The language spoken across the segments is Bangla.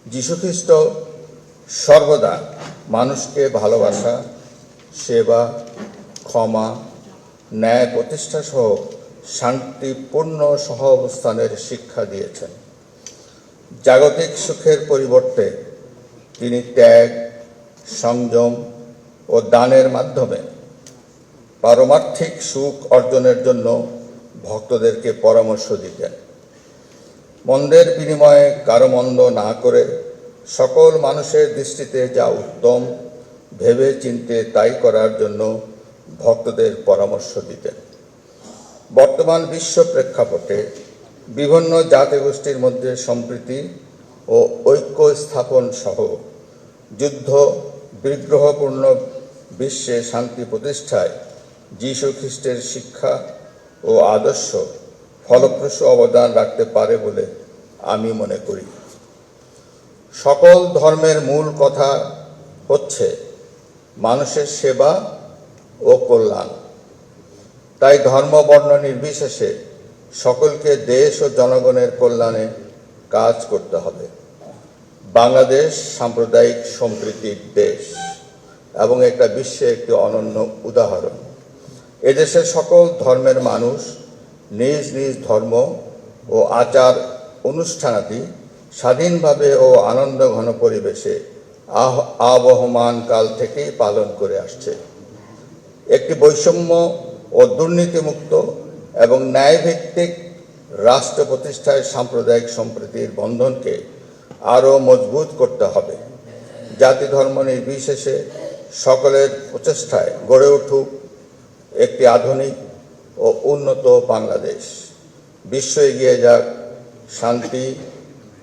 যীশুখ্রিস্ট সর্বদা মানুষকে ভালোবাসা, সেবা, ক্ষমা, ন্যায় প্রতিষ্ঠা সহ শান্তিপূর্ণ সহ অবস্থানের শিক্ষা দিয়েছেন। জাগতিক সুখের পরিবর্তে তিনি ত্যাগ, সংযম ও দানের মাধ্যমে পারমার্থিক সুখ অর্জনের জন্য ভক্তদেরকে পরামর্শ দিতেন। মন্দের বিনিময়ে কারো মন্দ না করে সকল মানুষের দৃষ্টিতে যা উত্তম ভেবে চিনতে তাই করার জন্য ভক্তদের পরামর্শ দিতেন। বর্তমান বিশ্ব প্রেক্ষাপটে বিভিন্ন জাতিগোষ্ঠীর মধ্যে সম্প্রীতি ও ঐক্য স্থাপন সহ যুদ্ধ বিগ্রহপূর্ণ বিশ্বে শান্তি প্রতিষ্ঠায় যীশু খ্রিস্টের শিক্ষা ও আদর্শ ফলপ্রসূ অবদান রাখতে পারে বলে আমি মনে করি। সকল ধর্মের মূল কথা হচ্ছে মানুষের সেবা ও কল্যাণ। তাই ধর্ম বর্ণ নির্বিশেষে সকলকে দেশ ও জনগণের কল্যাণে কাজ করতে হবে। বাংলাদেশ সাম্প্রদায়িক সম্প্রীতির দেশ এবং একটা বিশ্বে একটি অনন্য উদাহরণ। এদেশের সকল ধর্মের মানুষ নিজ নিজ ধর্ম ও আচার অনুষ্ঠানাদি স্বাধীনভাবে ও আনন্দ ঘন পরিবেশে আবহমান কাল থেকেই পালন করে আসছে। একটি বৈষম্য ও দুর্নীতিমুক্ত এবং ন্যায়ভিত্তিক রাষ্ট্র প্রতিষ্ঠায় সাম্প্রদায়িক সম্প্রীতির বন্ধনকে আরও মজবুত করতে হবে। জাতি ধর্ম নির্বিশেষে সকলের প্রচেষ্টায় গড়ে উঠুক একটি আধুনিক ও উন্নত বাংলাদেশ। বিশ্ব এগিয়ে যাক শান্তি,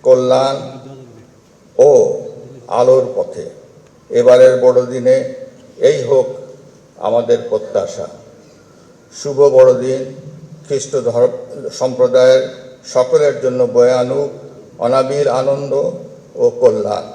কল্যাণ ও আলোর পথে। এবারের বড়দিনে এই হোক আমাদের প্রত্যাশা। শুভ বড়দিন। খ্রিস্ট সম্প্রদায়ের সকলের জন্য বয়ে আনুক অনাবিল আনন্দ ও কল্যাণ।